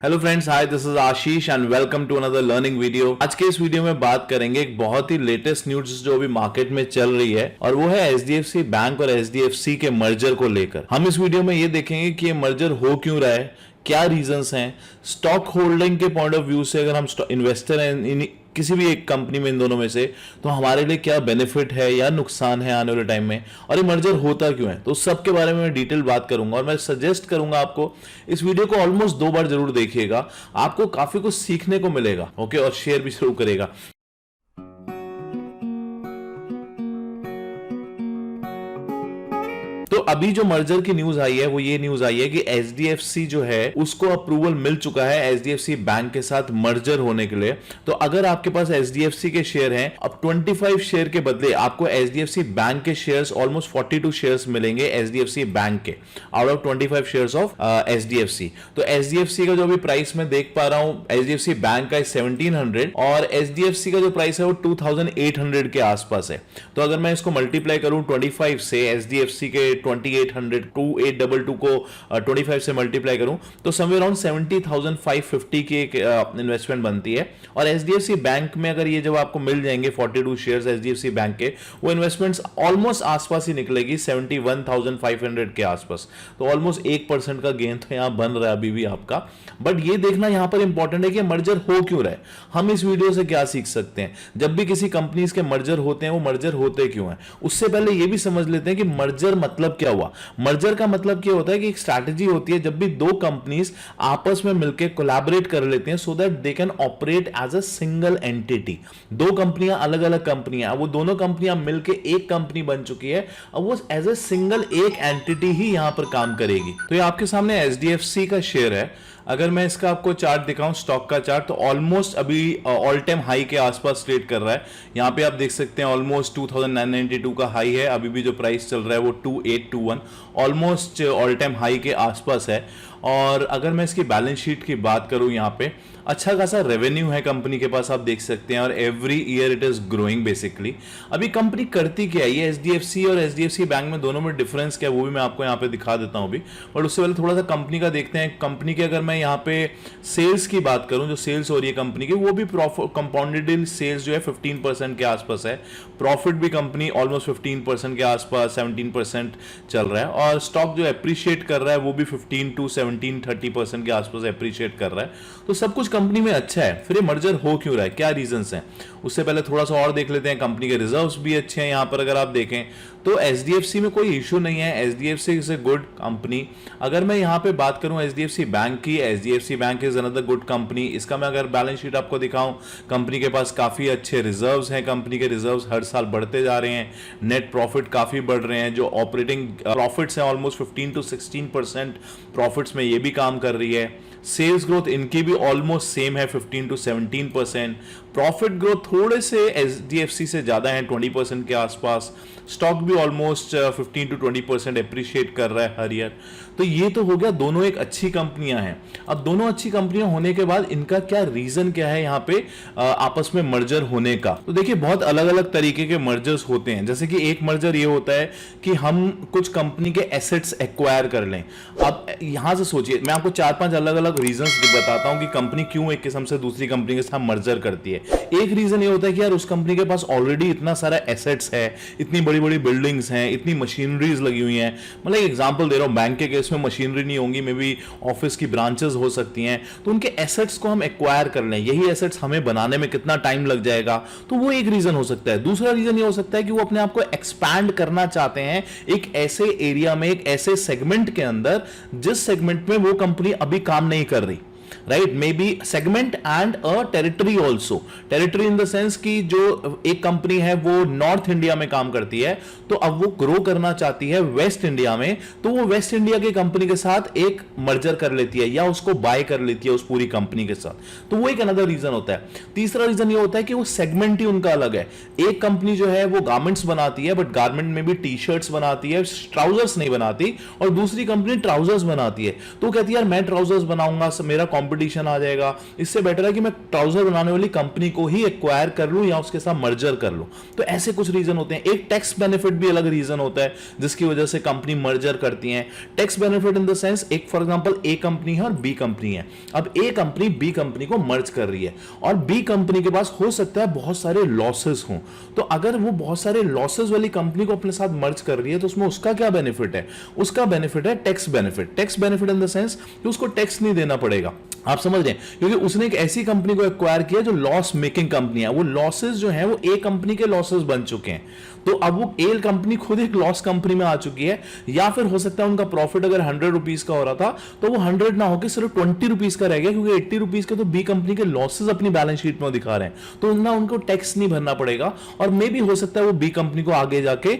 Hello friends, hi, this is Ashish and welcome to another learning video. आज के इस video में बात करेंगे एक बहुत ही लेटेस्ट न्यूज जो अभी मार्केट में चल रही है और वो है एचडीएफसी बैंक और एचडीएफसी के मर्जर को लेकर। हम इस वीडियो में ये देखेंगे कि ये मर्जर हो क्यों रहा है, क्या रीजंस हैं, स्टॉक होल्डिंग के पॉइंट ऑफ व्यू से अगर हम इन्वेस्टर हैं किसी भी एक कंपनी में इन दोनों में से, तो हमारे लिए क्या बेनिफिट है या नुकसान है आने वाले टाइम में, और ये मर्जर होता क्यों है। तो उस सब के बारे में मैं डिटेल बात करूंगा और मैं सजेस्ट करूंगा आपको इस वीडियो को ऑलमोस्ट 2 बार जरूर देखिएगा, आपको काफी कुछ सीखने को मिलेगा। ओके, और शेयर भी जरूर करेगा। तो अभी जो मर्जर की न्यूज आई है वो ये न्यूज आई है कि एचडीएफसी जो है उसको अप्रूवल मिल चुका है एचडीएफसी बैंक के साथ मर्जर होने के लिए। तो अगर आपके पास एचडीएफसी के शेयर हैं, अब 25 शेयर के बदले आपको एचडीएफसी बैंक के शेयर्स ऑलमोस्ट 42 शेयर्स मिलेंगे एचडीएफसी बैंक के, out of 25 shares of HDFC. तो एचडीएफसी का जो अभी प्राइस मैं देख पा रहा हूं, एचडीएफसी बैंक का 1700 और एचडीएफसी का जो प्राइस है वो 2800 के आसपास है। तो अगर मैं इसको मल्टीप्लाई करूं 25 से, एचडीएफसी के 2800 2822 को 25 से मल्टीप्लाई करूं तो समवेयर अराउंड 70,550 की एक इन्वेस्टमेंट बनती है। और एचडीएफसी बैंक में अगर ये जब आपको मिल जाएंगे 42 शेयर्स एचडीएफसी बैंक के, वो इन्वेस्टमेंट्स ऑलमोस्ट आसपास ही निकलेगी 71,500 के आसपास। तो ऑलमोस्ट 1% का गेन तो यहां बन रहा है अभी भी आपका। बट ये देखना यहां पर इंपॉर्टेंट है कि मर्जर हो क्यों रहा है, हम इस वीडियो से क्या सीख सकते हैं। जब भी किसी कंपनीज के मर्जर होते हैं, वो मर्जर होते क्यों हैं, उससे पहले ये भी समझ लेते हैं कि मर्जर मतलब क्या हुआ। मर्जर का मतलब क्या होता है कि एक स्ट्रैटेजी होती है जब भी दो कंपनीज आपस में मिलकर कोलैबोरेट कर लेते हैं so that they can operate as a single entity. दो कंपनियां, अलग अलग कंपनियां, वो दोनों कंपनियां मिलकर एक कंपनी बन चुकी है, अब वो एज अ सिंगल एक एंटिटी ही यहां पर काम करेगी। तो ये आपके सामने एचडीएफसी का शेयर है। अगर मैं इसका आपको चार्ट दिखाऊं, स्टॉक का चार्ट, तो ऑलमोस्ट अभी ऑल टाइम हाई के आसपास ट्रेड कर रहा है। यहां पे आप देख सकते हैं ऑलमोस्ट 2992 का हाई है, अभी भी जो प्राइस चल रहा है वो 2821, ऑलमोस्ट ऑल टाइम हाई के आसपास है। और अगर मैं इसकी बैलेंस शीट की बात करूं, यहाँ पे अच्छा खासा रेवेन्यू है कंपनी के पास, आप देख सकते हैं, और every year it is growing basically. अभी कंपनी करती क्या है, ये एचडीएफसी और एचडीएफसी बैंक में दोनों में डिफरेंस क्या है वो भी मैं आपको यहाँ पे दिखा देता हूँ अभी। बट उससे पहले थोड़ा सा कंपनी का देखते हैं। कंपनी के अगर मैं यहाँ पे सेल्स की बात करूँ, जो सेल्स हो रही है कंपनी की, वो भी कंपाउंडेड सेल्स जो है 15% के आसपास है। प्रॉफिट भी कंपनी ऑलमोस्ट 15% के आसपास, 17% चल रहा है। और स्टॉक जो अप्रिशिएट कर रहा है वो भी 15 to 17-30% के आसपास अप्रिशिएट कर रहा है। तो सब कुछ कंपनी में अच्छा है। फिर ये मर्जर हो क्यों रहा है, क्या रीजंस हैं, उससे पहले थोड़ा सा और देख लेते हैं। कंपनी के रिजर्व्स भी अच्छे हैं यहाँ पर अगर आप देखें तो एचडीएफसी में कोई इशू नहीं है, HDFC is a good company. अगर मैं यहाँ पे बात करूँ एचडीएफसी बैंक की, HDFC bank is another good company. इसका मैं अगर बैलेंस शीट आपको दिखाऊं, कंपनी के पास काफी अच्छे रिजर्व्स हैं, कंपनी के रिजर्व्स हर साल बढ़ते जा रहे हैं, नेट प्रॉफिट काफी बढ़ रहे हैं, जो ऑपरेटिंग प्रॉफिट्स हैं ऑलमोस्ट 15 to 16% प्रॉफिट्स में ये भी काम कर रही है। सेल्स ग्रोथ इनकी भी ऑलमोस्ट सेम है, 15 to 17%। प्रॉफिट ग्रोथ थोड़े से एचडीएफसी से ज्यादा है, 20% के आसपास। स्टॉक भी ऑलमोस्ट 15 to 20% अप्रिशिएट कर रहा है हर ईयर। तो ये तो हो गया, दोनों एक अच्छी कंपनियां हैं। अब दोनों अच्छी कंपनियां होने के बाद इनका क्या रीजन क्या है यहाँ पे आपस में मर्जर होने का। तो देखिए, बहुत अलग अलग तरीके के मर्जर्स होते हैं। जैसे कि एक मर्जर ये होता है कि हम कुछ कंपनी के एसेट्स एक्वायर कर लें। अब यहां से सोचिए, मैं आपको 4-5 अलग अलग रीजंस बताता हूं कि कंपनी क्यों एक किस्म से दूसरी कंपनी के साथ मर्जर करती है। एक रीजन ये होता है कि यार उस कंपनी के पास ऑलरेडी इतना सारा एसेट्स है, इतनी बड़ी बड़ी बिल्डिंग्स हैं, इतनी मशीनरीज लगी हुई हैं। मतलब एग्जांपल दे रहा हूं, बैंक के केस में मशीनरी नहीं होंगी, मे बी ऑफिस की ब्रांचेस हो सकती हैं, तो उनके एसेट्स को हम एक्वायर कर लें। यही एसेट्स हमें बनाने में कितना टाइम लग जाएगा, तो वो एक रीजन हो सकता है। दूसरा रीजन ये हो सकता है कि वो अपने आप को एक्सपैंड करना चाहते हैं एक ऐसे एरिया में, एक ऐसे सेगमेंट के अंदर जिस सेगमेंट में वो कंपनी अभी काम नहीं कर रही। Right, may be segment and a territory also. Territory in the sense कि जो एक कंपनी है वो नॉर्थ इंडिया में काम करती है, तो अब वो ग्रो करना चाहती है वेस्ट इंडिया में, तो वो वेस्ट इंडिया की कंपनी के साथ एक मर्जर कर लेती है या उसको बाय कर लेती है उस पूरी कंपनी के साथ। तो वो एक अनदर रीजन होता है। तीसरा रीजन ये होता है कि वो सेगमेंट ही उनका अलग है। एक कंपनी जो है वो गारमेंट्स बनाती है, बट गारमेंट में भी टी शर्ट्स बनाती है, ट्राउजर्स नहीं बनाती, और दूसरी कंपनी ट्राउजर्स बनाती है। तो कहती है यार मैं ट्राउजर्स बनाऊंगा, मेरा कंपटीशन आ जाएगा, इससे बेटर है कि मैं ट्राउजर बनाने वाली कंपनी को ही एक्वायर कर लूं या उसके साथ मर्जर कर लूं। तो ऐसे कुछ रीजन होते हैं। एक टैक्स बेनिफिट भी अलग रीजन होता है जिसकी वजह से कंपनी मर्जर करती है। Tax benefit in the sense, एक फॉर एग्जांपल ए कंपनी है और बी कंपनी है। अब ए कंपनी बी कंपनी को मर्ज कर रही है और बी कंपनी के पास हो सकता है बहुत सारे लॉसेस हों, तो अगर वो बहुत सारे लॉसेस वाली कंपनी को अपने साथ मर्ज कर रही है तो उसमें उसका क्या बेनिफिट है? उसका बेनिफिट है tax benefit. Tax benefit in the sense कि उसको टैक्स नहीं देना पड़ेगा। आप समझ रहे हैं, क्योंकि उसने एक ऐसी कंपनी को एक्वायर किया जो लॉस मेकिंग कंपनी है। वो लॉसेस जो है वो ए कंपनी के लॉसेस बन चुके हैं, तो अब वो ए कंपनी खुद एक लॉस कंपनी में आ चुकी है। या फिर हो सकता है उनका प्रॉफिट अगर 100 रुपीज का हो रहा था तो वो 100 ना होकर सिर्फ 20 रुपीज का रह गया, क्योंकि 80 रुपीज के तो बी कंपनी के लॉसेस अपनी बैलेंस शीट में दिखा रहे हैं, तो ना उनको टैक्स नहीं भरना पड़ेगा। और मे भी हो सकता है वो बी कंपनी को आगे जाके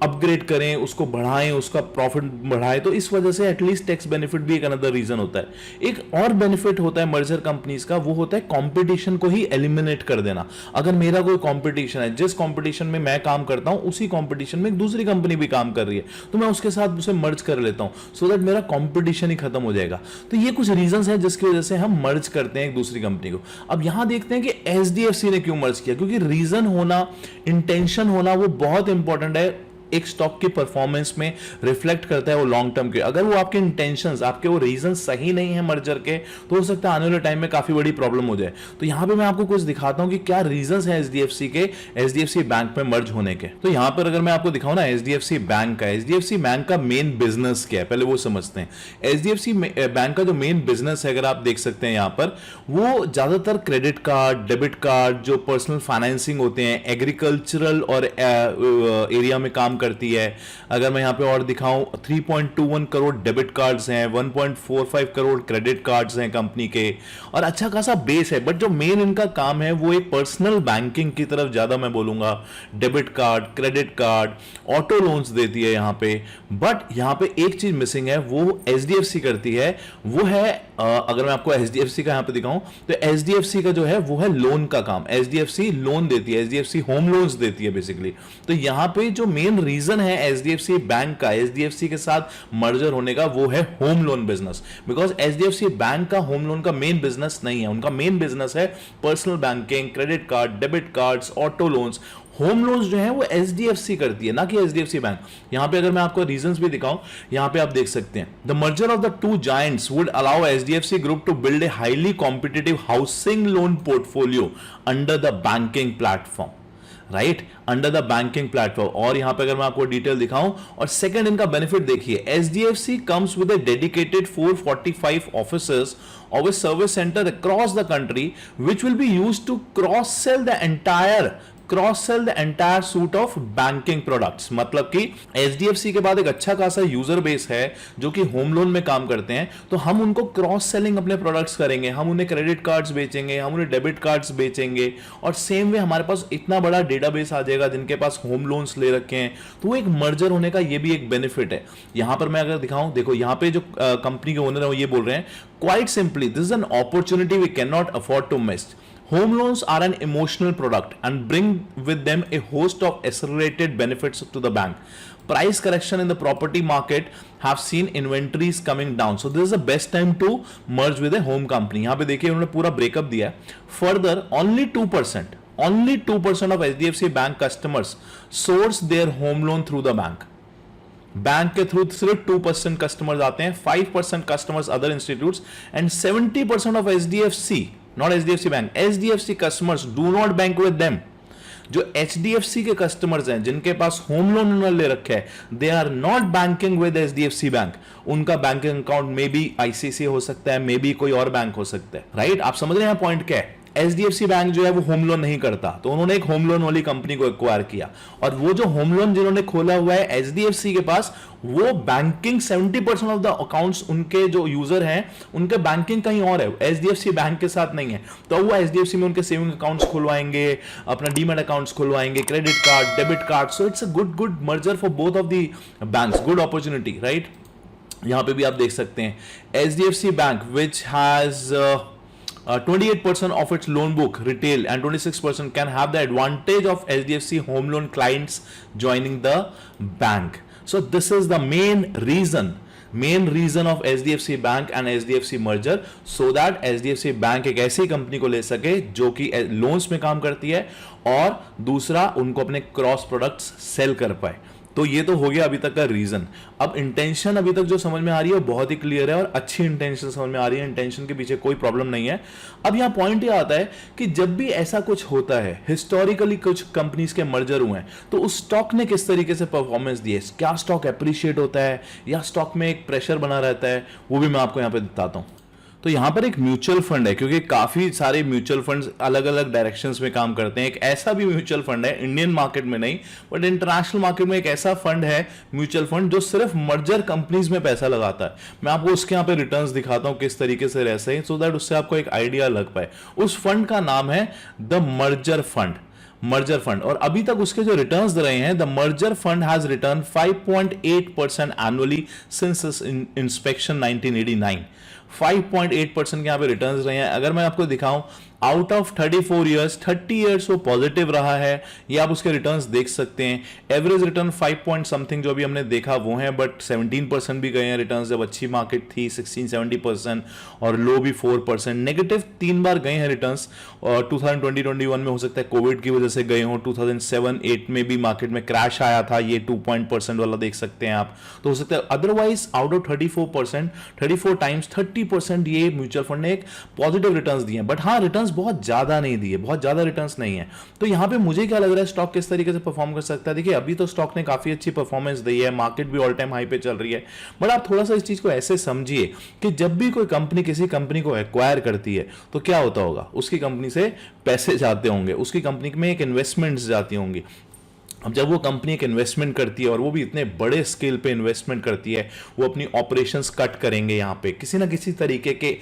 अपग्रेड करें, उसको बढ़ाएं, उसका प्रॉफिट बढ़ाएं, तो इस वजह से एटलीस्ट टैक्स बेनिफिट भी एक अनदर रीजन होता है। एक और बेनिफिट होता है मर्जर कंपनीज का, वो होता है कंपटीशन को ही एलिमिनेट कर देना। अगर मेरा कोई कंपटीशन है, जिस कंपटीशन में मैं काम करता हूं उसी कंपटीशन में एक दूसरी कंपनी भी काम कर रही है, तो मैं उसके साथ उसे मर्ज कर लेता हूं, सो दैट मेरा कंपटीशन ही खत्म हो जाएगा। तो ये कुछ रीजंस हैं जिसकी वजह से हम मर्ज करते हैं एक दूसरी कंपनी को। अब यहां देखते हैं कि एचडीएफसी ने क्यों मर्ज किया, क्योंकि रीजन होना, इंटेंशन होना वो बहुत इंपॉर्टेंट है। एक स्टॉक की परफॉर्मेंस में रिफ्लेक्ट करता है वो लॉन्ग टर्म के। अगर वो आपके इंटेंशंस, आपके वो रीजन सही नहीं है मर्जर के, तो हो सकता है आने वाले टाइम में काफी बड़ी प्रॉब्लम हो जाए। तो यहां पे मैं आपको कुछ दिखाता हूं कि क्या रीजंस है एचडीएफसी के, एचडीएफसी बैंक में मर्ज होने के। तो यहां पर अगर मैं आपको दिखाऊं ना एचडीएफसी बैंक का मेन बिजनेस क्या है, पहले वो समझते हैं। एचडीएफसी बैंक का जो मेन बिजनेस है, अगर आप देख सकते हैं यहां पर, वो ज्यादातर क्रेडिट कार्ड, डेबिट कार्ड, जो पर्सनल फाइनेंसिंग होते हैं, एग्रीकल्चरल और एरिया में काम करती है। अगर मैं यहां पे और दिखाऊं, 3.21 करोड़ डेबिट कार्ड्स हैं, 1.45 करोड़ क्रेडिट कार्ड्स हैं कंपनी के, और अच्छा खासा बेस है। बट जो मेन इनका काम है वो एक पर्सनल बैंकिंग की तरफ ज्यादा मैं बोलूंगा। Debit card, credit card, auto loans देती है यहां पे। बट यहां पे एक चीज मिसिंग है, वो एचडीएफसी करती है, वो है अगर मैं आपको एचडीएफसी का यहां पे दिखाऊं तो एचडीएफसी का जो है वो है लोन का काम। एचडीएफसी लोन देती है, एचडीएफसी होम लोन्स देती है बेसिकली। तो यहां पे जो मेन रीजन है एचडीएफसी बैंक का एचडीएफसी के साथ मर्जर होने का, वो है home loan business. Because HDFC bank का होम लोन का मेन बिजनेस नहीं है, उनका मेन बिजनेस है personal banking, credit card, debit cards, auto loans. Home loans जो है वो एचडीएफसी करती है, ना कि एचडीएफसी बैंक। यहां पे अगर मैं आपको रीजंस भी दिखाऊं, यहां पे आप देख सकते हैं, the merger of the two giants would allow HDFC group to build a highly competitive housing loan portfolio under the banking platform, right, under the banking platform. और यहां पे अगर मैं आपको डिटेल दिखाऊं, और सेकंड इनका बेनिफिट देखिए, HDFC comes with a dedicated 445 officers of a service center across the country which will be used to cross sell the entire suite of banking products। मतलब कि एचडीएफसी के बाद एक अच्छा खासा यूजर बेस है जो कि होम लोन में काम करते हैं, तो हम उनको क्रॉस सेलिंग अपने प्रोडक्ट्स करेंगे, हम उन्हें क्रेडिट कार्ड्स बेचेंगे, हम उन्हें डेबिट कार्ड्स बेचेंगे, और सेम वे हमारे पास इतना बड़ा डेटाबेस आ जाएगा जिनके पास होम लोन्स ले रखे हैं। तो वो एक मर्जर होने का ये भी एक बेनिफिट है। यहां पर मैं अगर दिखाऊं, देखो यहां पे जो कंपनी के ओनर है वो ये बोल रहे हैं, quite simply this is an opportunity we can not afford to miss. Home loans are an emotional product and bring with them a host of accelerated benefits to the bank. Price correction in the property market have seen inventories coming down. So this is the best time to merge with a home company. यहाँ पे देखिए उन्होंने पूरा breakup दिया है। Further, only 2% of HDFC Bank customers source their home loan through the bank. Bank के through सिर्फ 2% customers आते हैं, 5% customers other institutes, and 70% of HDFC, not HDFC bank, HDFC customers do not bank with them. जो HDFC के customers हैं जिनके पास home loan उन्होंने ले रखे है, they are not banking with HDFC bank. उनका banking account may be ICICI हो सकता है, मे बी कोई और बैंक हो सकता है, राइट। आप समझ रहे हैं पॉइंट क्या है। एचडीएफसी बैंक जो है वो होम लोन नहीं करता, तो उन्होंने एक होम लोन वाली कंपनी को एक्वायर किया, और वो जो होम लोन जिन्होंने खोला हुआ है एचडीएफसी के पास, वो बैंकिंग 70% ऑफ द अकाउंट्स उनके जो यूजर हैं उनके बैंकिंग कहीं और है, एचडीएफसी बैंक के साथ नहीं है। तो वो एचडीएफसी में उनके सेविंग अकाउंट्स खुलवाएंगे, अपना डीमैट अकाउंट्स खुलवाएंगे, credit card, debit card. So it's a good merger for both of the banks, good opportunity, right. यहां पे भी आप देख सकते हैं HDFC bank which has 28% of its loan book retail and 26% can have the advantage of HDFC home loan clients joining the bank. So this is the main reason main reason of HDFC bank and HDFC merger, so that HDFC bank एक ऐसी company को ले सके जो कि loans में काम करती है और दूसरा उनको अपने क्रॉस प्रोडक्ट्स सेल कर पाए। तो ये तो हो गया अभी तक का रीजन। अब इंटेंशन अभी तक जो समझ में आ रही है बहुत ही क्लियर है और अच्छी इंटेंशन समझ में आ रही है, इंटेंशन के पीछे कोई प्रॉब्लम नहीं है। अब यहां पॉइंट ये आता है कि जब भी ऐसा कुछ होता है, हिस्टोरिकली कुछ कंपनीज के मर्जर हुए हैं, तो उस स्टॉक ने किस तरीके से परफॉर्मेंस दी है, क्या स्टॉक एप्रिशिएट होता है या स्टॉक में एक प्रेशर बना रहता है, वो भी मैं आपको यहां पे बताता हूं। तो यहां पर एक म्यूचुअल फंड है, क्योंकि काफी सारे म्यूचुअल फंड्स अलग अलग डायरेक्शंस में काम करते हैं। एक ऐसा भी म्यूचुअल फंड है, इंडियन मार्केट में नहीं बट इंटरनेशनल मार्केट में एक ऐसा फंड है म्यूचुअल फंड जो सिर्फ मर्जर कंपनीज में पैसा लगाता है। मैं आपको उसके यहाँ पे रिटर्न्स दिखाता हूं किस तरीके से रहते हैं, सो दैट उससे आपको एक आइडिया लग पाए। उस फंड का नाम है the merger fund, merger fund. और अभी तक उसके जो रिटर्न्स रहे हैं, the merger fund has return 5.8% annually since inspection 1989। 5.8% के यहाँ पे रिटर्न्स रहे हैं। अगर मैं आपको दिखाऊं, आउट ऑफ 34 ईयर्स 30 ईयर्स वो पॉजिटिव रहा है, ये आप उसके रिटर्न्स देख सकते हैं। एवरेज रिटर्न 5 पॉइंट समथिंग जो अभी हमने देखा वो है, बट 17% भी गए हैं रिटर्न्स जब अच्छी मार्केट थी, 16-17%, और लो भी 4%। नेगेटिव 3 बार गए हैं रिटर्न्स, और 2020-21 में हो सकता है कोविड की वजह से गए हों, 2007-8 में भी मार्केट में क्रैश आया था, ये 2% वाला देख सकते हैं आप, तो हो सकता है। अदरवाइज आउट ऑफ 34%, 34 टाइम्स 30% ये म्यूचुअल फंड ने एक पॉजिटिव रिटर्न्स दिए हैं। बट हाँ, रिटर्न्स बहुत ज्यादा नहीं दिए, बहुत ज्यादा रिटर्न्स नहीं है। तो यहां पे मुझे क्या लग रहा है स्टॉक किस तरीके से परफॉर्म कर सकता है। देखिए अभी तो स्टॉक ने काफी अच्छी परफॉर्मेंस दी है, मार्केट भी ऑल टाइम हाई पे चल रही है, बट आप थोड़ा सा इस चीज को ऐसे समझिए कि जब भी कोई कंपनी किसी कंपनी को एक्वायर करती है तो क्या होता होगा, उसकी कंपनी से पैसे जाते होंगे, उसकी कंपनी में एक इन्वेस्टमेंट्स जाती होंगी। अब जब वो कंपनी एक इन्वेस्टमेंट करती है और वो भी इतने बड़े स्केल पे इन्वेस्टमेंट करती है, वो अपनी ऑपरेशंस कट करेंगे, यहाँ पे किसी ना किसी तरीके के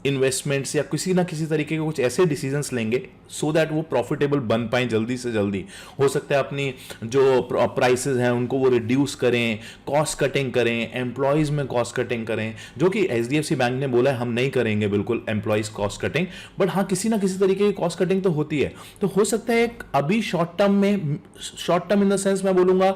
इन्वेस्टमेंट्स या किसी ना किसी तरीके के कुछ ऐसे डिसीजंस लेंगे सो दैट वो प्रॉफिटेबल बन पाए जल्दी से जल्दी। हो सकता है अपनी जो प्राइसेस हैं उनको वो रिड्यूस करें, कॉस्ट कटिंग करें, एम्प्लॉयज़ में कॉस्ट कटिंग करें, जो कि एचडीएफसी बैंक ने बोला है हम नहीं करेंगे बिल्कुल एम्प्लॉयज़ कॉस्ट कटिंग, बट हाँ किसी ना किसी तरीके की कॉस्ट कटिंग तो होती है। तो हो सकता है एक अभी शॉर्ट टर्म में, short term in the sense मैं बोलूँगा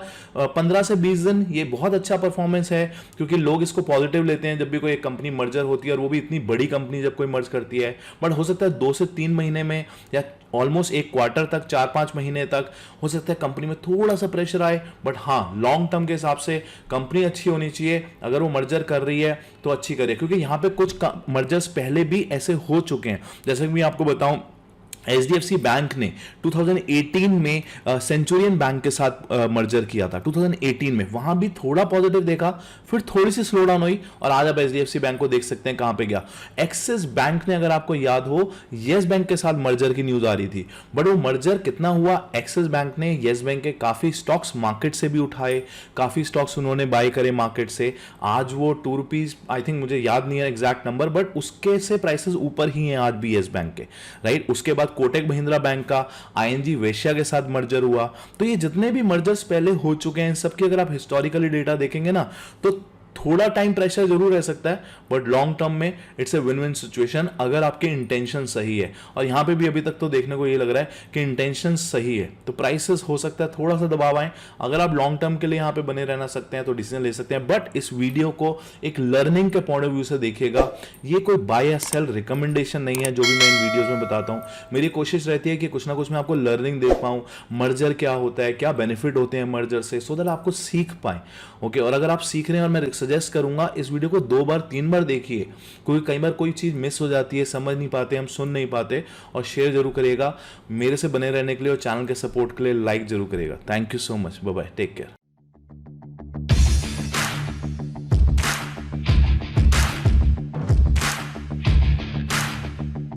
15 से 20 दिन ये बहुत अच्छा परफॉर्मेंस है, क्योंकि लोग इसको पॉजिटिव लेते हैं जब भी कोई एक कंपनी मर्जर होती है, और वो भी इतनी बड़ी कंपनी जब कोई मर्ज करती है। बट हो सकता है 2 से 3 महीने में या ऑलमोस्ट एक क्वार्टर तक, 4-5 महीने तक हो सकता है कंपनी में थोड़ा सा प्रेशर आए, बट हाँ लॉन्ग टर्म के हिसाब से कंपनी अच्छी होनी चाहिए। अगर वो मर्जर कर रही है तो अच्छी करे, क्योंकि यहाँ पे कुछ मर्जर्स पहले भी ऐसे हो चुके हैं। जैसे कि मैं आपको बताऊं, एचडीएफसी बैंक ने 2018 में सेंचुरियन बैंक के साथ मर्जर किया था 2018 में, वहां भी थोड़ा पॉजिटिव देखा, फिर थोड़ी सी स्लो डाउन हुई, और आज आप एचडीएफसी बैंक को देख सकते हैं कहां पे गया। एक्सिस बैंक ने, अगर आपको याद हो, येस बैंक के साथ मर्जर की न्यूज आ रही थी, बट वो मर्जर कितना हुआ, एक्सिस बैंक ने येस बैंक के काफी स्टॉक्स मार्केट से भी उठाए, काफी स्टॉक्स उन्होंने बाय करे मार्केट से। आज वो ₹2 आई थिंक, मुझे याद नहीं है एग्जैक्ट नंबर, बट उसके से प्राइसेस ऊपर ही हैं आज भी येस बैंक के, राइट। उसके बाद कोटक महिंद्रा बैंक का आईएनजी वेश्या के साथ मर्जर हुआ। तो ये जितने भी मर्जर्स पहले हो चुके हैं, सबके अगर आप हिस्टोरिकली डेटा देखेंगे ना, तो थोड़ा टाइम प्रेशर जरूर रह सकता है, बट लॉन्ग टर्म में it's a win win situation अगर आपके इंटेंशन सही है। और यहां पे भी अभी तक तो देखने को ये लग रहा है कि इंटेंशन सही है, तो प्राइसेस हो सकता है थोड़ा सा दबाव आए। अगर आप लॉन्ग टर्म के लिए यहां पे बने रहना सकते हैं तो डिसीजन ले सकते हैं, बट इस वीडियो को एक लर्निंग के पॉइंट ऑफ व्यू से देखिएगा। ये कोई बाय या सेल रिकमेंडेशन नहीं है जो भी मैं इन वीडियोज में बताता हूं। मेरी कोशिश रहती है कि कुछ ना कुछ मैं आपको लर्निंग दे पाऊं, मर्जर क्या होता है, क्या बेनिफिट होते हैं मर्जर से, सो दैट आपको सीख पाए। ओके, और अगर आप सीख रहे हैं, और मैं सजेस्ट करूंगा इस वीडियो को 2 बार 3 बार देखिए, क्योंकि कई बार कोई चीज मिस हो जाती है, समझ नहीं पाते, हम सुन नहीं पाते। और शेयर जरूर करिएगा मेरे से बने रहने के लिए, और चैनल के सपोर्ट के लिए लाइक जरूर करिएगा। Thank you so much, bye bye, take care.